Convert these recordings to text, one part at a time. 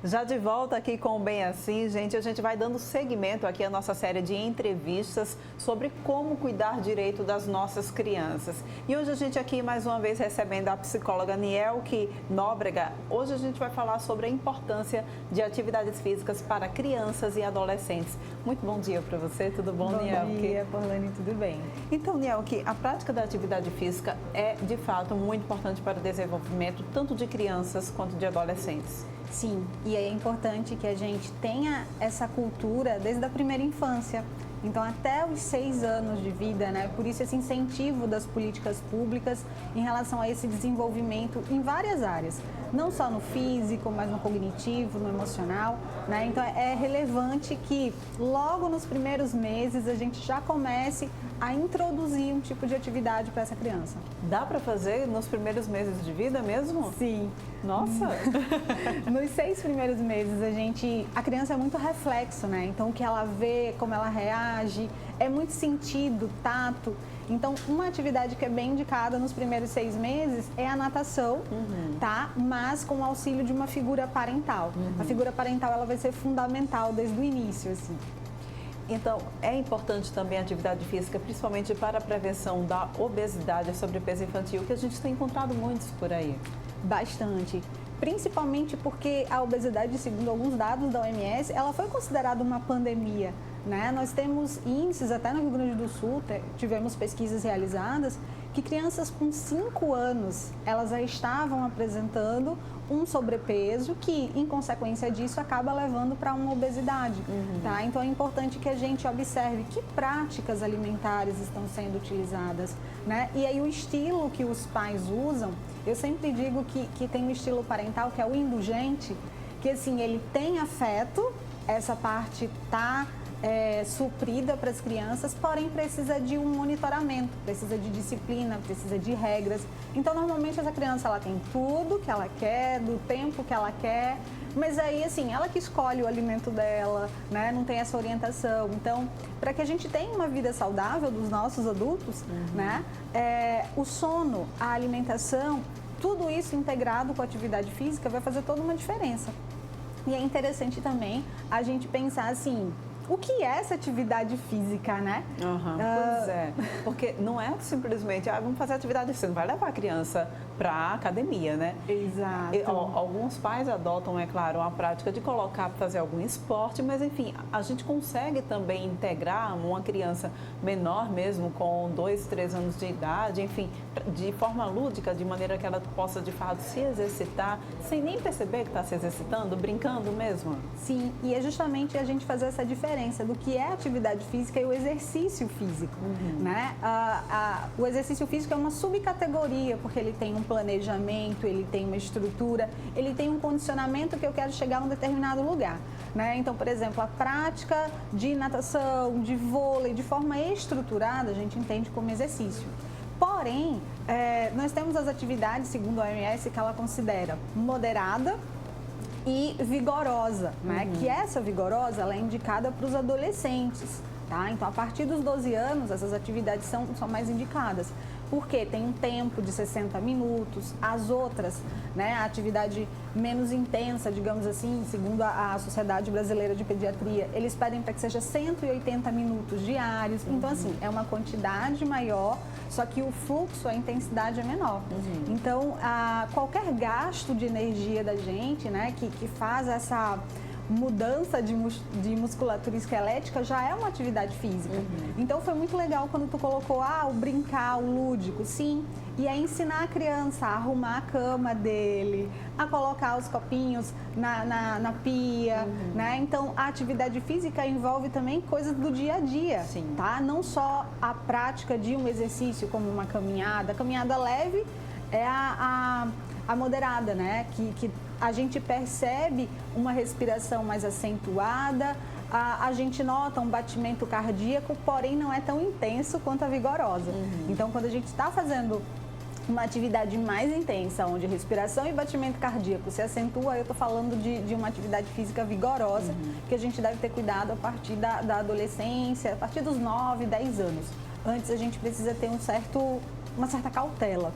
Já de volta aqui com o Bem Assim, gente, a gente vai dando seguimento aqui à nossa série de entrevistas sobre como cuidar direito das nossas crianças. E hoje a gente aqui mais uma vez recebendo a psicóloga Nielke Nóbrega. Hoje a gente vai falar sobre a importância de atividades físicas para crianças e adolescentes. Muito bom dia para você, tudo bom, Nielke? Bom dia, Porlane, tudo bem? Então, Nielke, a prática da atividade física é de fato muito importante para o desenvolvimento tanto de crianças quanto de adolescentes. Sim, e é importante que a gente tenha essa cultura desde a primeira infância. Então, até os 6 anos de vida, né? Por isso esse incentivo das políticas públicas em relação a esse desenvolvimento em várias áreas. Não só no físico, mas no cognitivo, no emocional, né? Então, é relevante que logo nos primeiros meses a gente já comece a introduzir um tipo de atividade para essa criança. Dá para fazer nos primeiros meses de vida mesmo? Sim. Nossa! Nos 6 primeiros meses, a criança é muito reflexo, né? Então, o que ela vê, como ela reage, é muito sentido, tato. Então, uma atividade que é bem indicada nos primeiros 6 meses é a natação, tá? Mas com o auxílio de uma figura parental. A figura parental, ela vai ser fundamental desde o início, assim. Então, é importante também a atividade física, principalmente para a prevenção da obesidade e sobrepeso infantil, que a gente tem encontrado muitos por aí. Bastante. Principalmente porque a obesidade, segundo alguns dados da OMS, ela foi considerada uma pandemia, né? Nós temos índices, até no Rio Grande do Sul, tivemos pesquisas realizadas, que crianças com 5 anos, elas já estavam apresentando um sobrepeso que, em consequência disso, acaba levando para uma obesidade, tá? Então, é importante que a gente observe que práticas alimentares estão sendo utilizadas, né? E aí, o estilo que os pais usam, eu sempre digo que tem um estilo parental que é o indulgente, que, assim, ele tem afeto, essa parte tá suprida para as crianças, porém precisa de um monitoramento, precisa de disciplina, precisa de regras. Então, normalmente, essa criança ela tem tudo que ela quer, do tempo que ela quer, mas aí, assim, ela que escolhe o alimento dela, né? Não tem essa orientação. Então, para que a gente tenha uma vida saudável dos nossos adultos, né? O sono, a alimentação, tudo isso integrado com a atividade física vai fazer toda uma diferença. E é interessante também a gente pensar assim, o que é essa atividade física, né? Pois é, porque não é simplesmente, vamos fazer atividade física, não vai levar a criança para a academia, né? Exato. Alguns pais adotam, é claro, a prática de colocar para fazer algum esporte, mas enfim, a gente consegue também integrar uma criança menor mesmo, com 2, 3 anos de idade, enfim, de forma lúdica, de maneira que ela possa de fato se exercitar, sem nem perceber que está se exercitando, brincando mesmo. Sim, e é justamente a gente fazer essa diferença do que é atividade física e o exercício físico, né? O exercício físico é uma subcategoria, porque ele tem um planejamento, ele tem uma estrutura, ele tem um condicionamento que eu quero chegar a um determinado lugar, né? Então, por exemplo, a prática de natação, de vôlei, de forma estruturada, a gente entende como exercício. Porém, nós temos as atividades, segundo a OMS, que ela considera moderada e vigorosa, né? Que essa vigorosa, ela é indicada para os adolescentes, tá? Então, a partir dos 12 anos, essas atividades são mais indicadas. Porque tem um tempo de 60 minutos, as outras, né, a atividade menos intensa, digamos assim, segundo a Sociedade Brasileira de Pediatria, eles pedem para que seja 180 minutos diários. Então, assim, é uma quantidade maior, só que o fluxo, a intensidade é menor. Então, qualquer gasto de energia da gente, né, que faz essa mudança de musculatura esquelética já é uma atividade física. Então, foi muito legal quando tu colocou o brincar, o lúdico, sim. E é ensinar a criança a arrumar a cama dele, a colocar os copinhos na pia, né? Então, a atividade física envolve também coisas do dia a dia, tá? Não só a prática de um exercício como uma caminhada. A caminhada leve é a moderada, né? Que a gente percebe uma respiração mais acentuada, a gente nota um batimento cardíaco, porém não é tão intenso quanto a vigorosa. Então, quando a gente está fazendo uma atividade mais intensa, onde respiração e batimento cardíaco se acentua, eu estou falando de uma atividade física vigorosa, que a gente deve ter cuidado a partir da adolescência, a partir dos 9, 10 anos. Antes, a gente precisa ter uma certa cautela.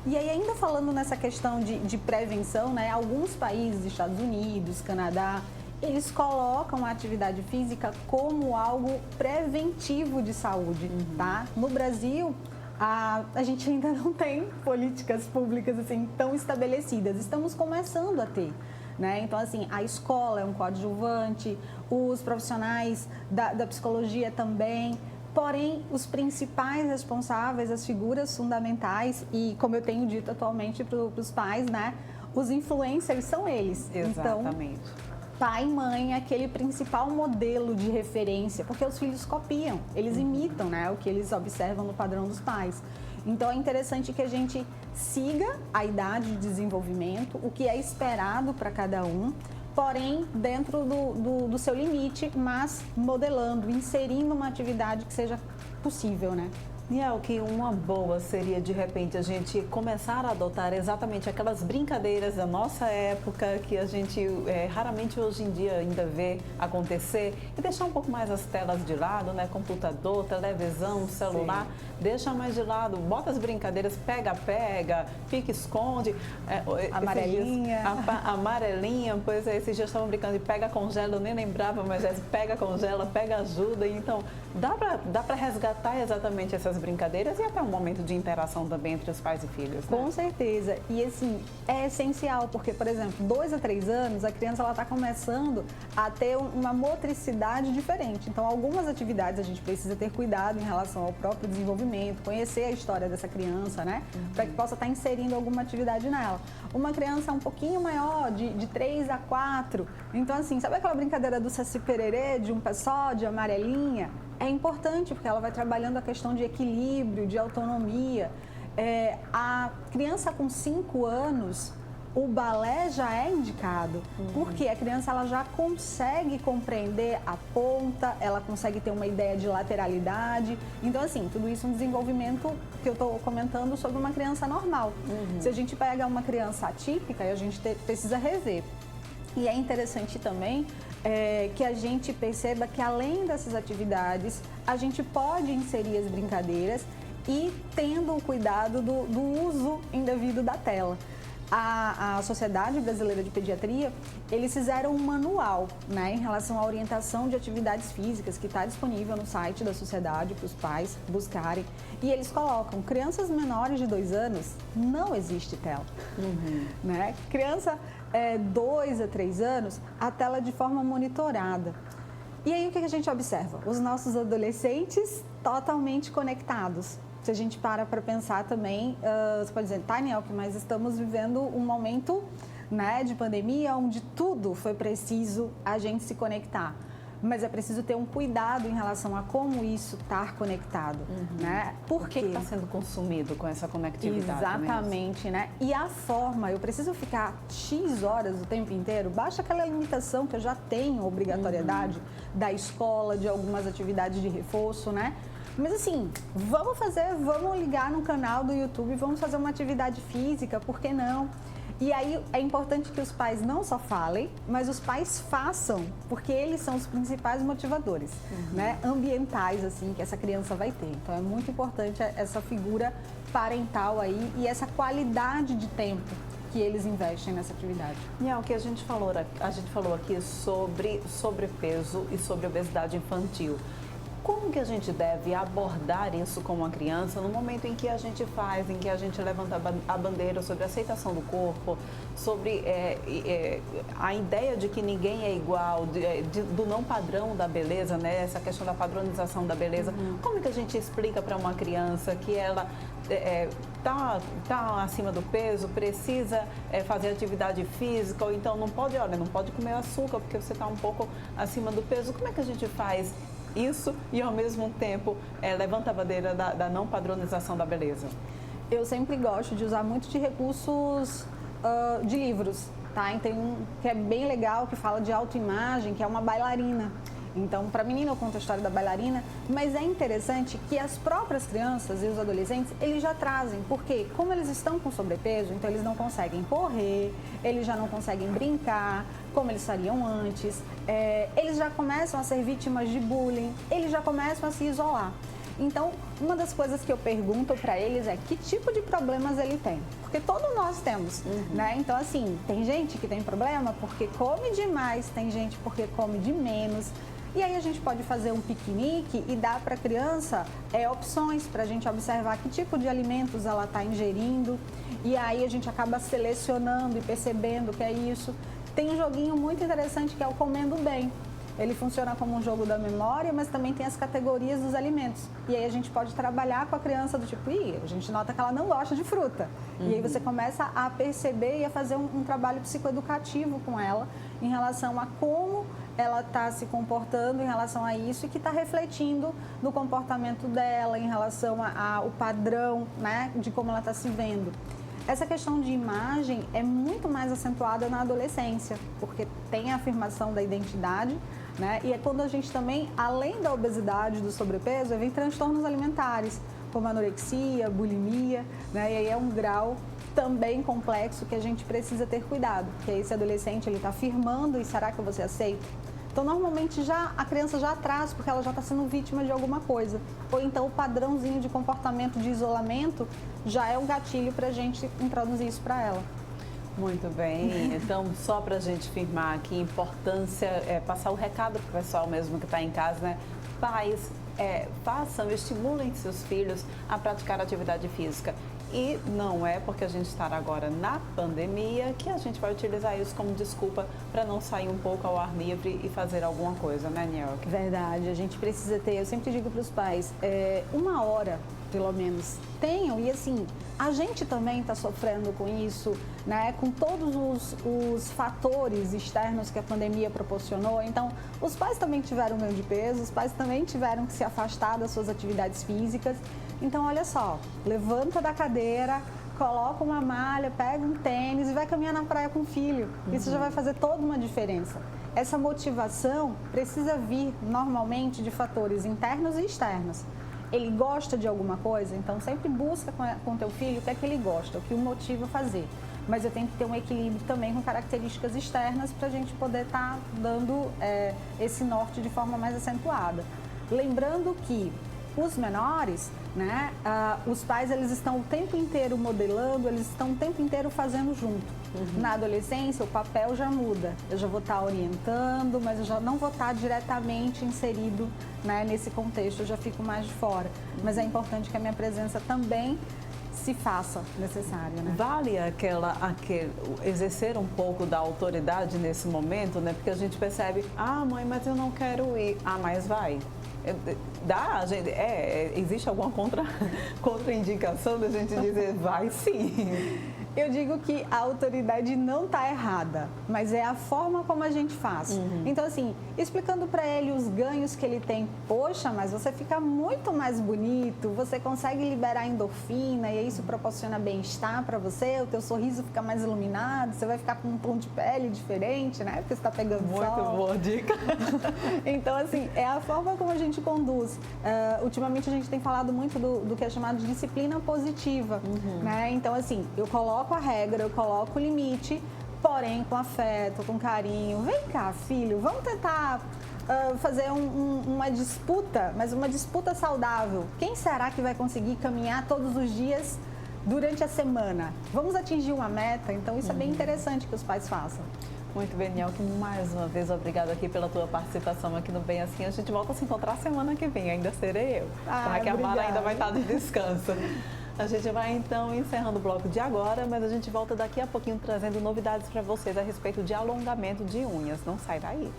E aí, ainda falando nessa questão de prevenção, né? Alguns países, Estados Unidos, Canadá, eles colocam a atividade física como algo preventivo de saúde, tá? No Brasil, a gente ainda não tem políticas públicas assim tão estabelecidas. Estamos começando a ter, né? Então, assim, a escola é um coadjuvante, os profissionais da psicologia também. Porém, os principais responsáveis, as figuras fundamentais, e como eu tenho dito atualmente para os pais, né? Os influencers são eles. Exatamente. Então, pai e mãe é aquele principal modelo de referência, porque os filhos copiam, eles imitam, né, o que eles observam no padrão dos pais. Então, é interessante que a gente siga a idade de desenvolvimento, o que é esperado para cada um, porém, dentro do seu limite, mas modelando, inserindo uma atividade que seja possível, né? E é o que uma boa seria, de repente, a gente começar a adotar exatamente aquelas brincadeiras da nossa época que a gente raramente hoje em dia ainda vê acontecer e deixar um pouco mais as telas de lado, né? Computador, televisão, celular, deixa mais de lado, bota as brincadeiras, pega-pega, pique-esconde. Amarelinha. Amarelinha, pois é, esses dias estavam brincando de pega-congela, eu nem lembrava, mas é pega-congela, pega-ajuda. Então, dá para resgatar exatamente essas brincadeiras e até um momento de interação também entre os pais e filhos, né? Com certeza. E assim, é essencial, porque, por exemplo, 2 a 3 anos, a criança está começando a ter uma motricidade diferente. Então, algumas atividades a gente precisa ter cuidado em relação ao próprio desenvolvimento, conhecer a história dessa criança, né? Para que possa estar inserindo alguma atividade nela. Uma criança um pouquinho maior, de 3 a 4, então assim, sabe aquela brincadeira do saci pererê, de um pé só, de amarelinha? É importante, porque ela vai trabalhando a questão de equilíbrio, de autonomia. A criança com 5 anos, o balé já é indicado, porque a criança ela já consegue compreender a ponta, ela consegue ter uma ideia de lateralidade. Então, assim, tudo isso é um desenvolvimento que eu estou comentando sobre uma criança normal. Se a gente pega uma criança atípica, a gente precisa rever. E é interessante também que a gente perceba que, além dessas atividades, a gente pode inserir as brincadeiras e tendo o cuidado do uso indevido da tela. A Sociedade Brasileira de Pediatria, eles fizeram um manual, né, em relação à orientação de atividades físicas, que está disponível no site da sociedade para os pais buscarem. E eles colocam, crianças menores de 2 anos, não existe tela. Né? Criança 2 a 3 anos, a tela de forma monitorada. E aí o que a gente observa? Os nossos adolescentes totalmente conectados. Se a gente para pensar também, você pode dizer, tá, Nielke, mas estamos vivendo um momento, né, de pandemia onde tudo foi preciso a gente se conectar. Mas é preciso ter um cuidado em relação a como isso está conectado, né? Por que está sendo consumido com essa conectividade? Exatamente, mesmo? Né? E a forma, eu preciso ficar X horas o tempo inteiro, baixa aquela limitação que eu já tenho, obrigatoriedade da escola, de algumas atividades de reforço, né? Mas assim, vamos ligar no canal do YouTube, vamos fazer uma atividade física, por que não? E aí é importante que os pais não só falem, mas os pais façam, porque eles são os principais motivadores, né? Ambientais, assim, que essa criança vai ter. Então é muito importante essa figura parental aí e essa qualidade de tempo que eles investem nessa atividade. E é o que a gente falou aqui sobre sobrepeso e sobre obesidade infantil. Como que a gente deve abordar isso com uma criança no momento em que a gente levanta a bandeira sobre a aceitação do corpo, sobre a ideia de que ninguém é igual, do não padrão da beleza, né? Essa questão da padronização da beleza. Como que a gente explica para uma criança que ela tá acima do peso, precisa fazer atividade física, ou então não pode comer açúcar porque você está um pouco acima do peso? Como é que a gente faz isso e, ao mesmo tempo, levanta a bandeira da não padronização da beleza? Eu sempre gosto de usar muito de recursos de livros, tá? Tem um que é bem legal, que fala de autoimagem, que é uma bailarina. Então, para a menina eu conto a história da bailarina, mas é interessante que as próprias crianças e os adolescentes, eles já trazem, porque como eles estão com sobrepeso, então eles não conseguem correr, eles já não conseguem brincar, como eles fariam antes, eles já começam a ser vítimas de bullying, eles já começam a se isolar. Então, uma das coisas que eu pergunto para eles é que tipo de problemas ele tem. Porque todos nós temos, né? Então, assim, tem gente que tem problema porque come demais, tem gente porque come de menos. E aí a gente pode fazer um piquenique e dar para a criança opções para a gente observar que tipo de alimentos ela está ingerindo. E aí a gente acaba selecionando e percebendo que é isso. Tem um joguinho muito interessante que é o Comendo Bem. Ele funciona como um jogo da memória, mas também tem as categorias dos alimentos. E aí a gente pode trabalhar com a criança do tipo, a gente nota que ela não gosta de fruta. E aí você começa a perceber e a fazer um trabalho psicoeducativo com ela em relação a como ela está se comportando em relação a isso e que está refletindo no comportamento dela em relação ao padrão, né, de como ela está se vendo. Essa questão de imagem é muito mais acentuada na adolescência, porque tem a afirmação da identidade, né? E é quando a gente também, além da obesidade, do sobrepeso, vem transtornos alimentares, como anorexia, bulimia, né? E aí é um grau também complexo que a gente precisa ter cuidado, porque esse adolescente ele está afirmando e será que você aceita? Então, normalmente, a criança já traz, porque ela já está sendo vítima de alguma coisa. Ou então, o padrãozinho de comportamento de isolamento já é um gatilho para a gente introduzir isso para ela. Muito bem. Então, só para a gente firmar aqui, a importância é passar o recado para o pessoal mesmo que está em casa, né? Pais, façam, estimulem seus filhos a praticar atividade física. E não é porque a gente está agora na pandemia que a gente vai utilizar isso como desculpa para não sair um pouco ao ar livre e fazer alguma coisa, né, Nielke? Verdade, a gente precisa ter, eu sempre digo para os pais, 1 hora, pelo menos, tenham. E assim, a gente também está sofrendo com isso, né, com todos os fatores externos que a pandemia proporcionou. Então, os pais também tiveram ganho de peso, os pais também tiveram que se afastar das suas atividades físicas. Então, olha só, levanta da cadeira, coloca uma malha, pega um tênis e vai caminhar na praia com o filho. Isso já vai fazer toda uma diferença. Essa motivação precisa vir normalmente de fatores internos e externos. Ele gosta de alguma coisa, então sempre busca com o teu filho o que é que ele gosta, o que o motiva a fazer. Mas eu tenho que ter um equilíbrio também com características externas para a gente poder estar dando esse norte de forma mais acentuada. Lembrando que os menores, né, os pais eles estão o tempo inteiro modelando, eles estão o tempo inteiro fazendo junto. Na adolescência, o papel já muda. Eu já vou estar orientando, mas eu já não vou estar diretamente inserido, né, nesse contexto, eu já fico mais de fora. Mas é importante que a minha presença também se faça necessária, né? Vale exercer um pouco da autoridade nesse momento, né? Porque a gente percebe, mãe, mas eu não quero ir. Mas vai. Existe alguma contraindicação da gente dizer vai sim? Eu digo que a autoridade não está errada, mas é a forma como a gente faz. Então, assim, explicando para ele os ganhos que ele tem. Poxa, mas você fica muito mais bonito, você consegue liberar endorfina e isso proporciona bem-estar para você, o teu sorriso fica mais iluminado, você vai ficar com um tom de pele diferente, né? Porque você está pegando sol. Muito boa dica. Então, assim, é a forma como a gente conduz. Ultimamente, a gente tem falado muito do que é chamado de disciplina positiva, né? Então, assim, eu coloco a regra, eu coloco o limite, porém com afeto, com carinho. Vem cá, filho, vamos tentar fazer uma disputa, mas uma disputa saudável. Quem será que vai conseguir caminhar todos os dias durante a semana? Vamos atingir uma meta? Então, isso é bem interessante que os pais façam. Muito bem, Nielke, mais uma vez obrigada aqui pela tua participação aqui no Bem Assim. A gente volta a se encontrar semana que vem, ainda serei eu, que a Mara ainda vai estar de descanso. A gente vai então encerrando o bloco de agora, mas a gente volta daqui a pouquinho trazendo novidades para vocês a respeito de alongamento de unhas. Não sai daí.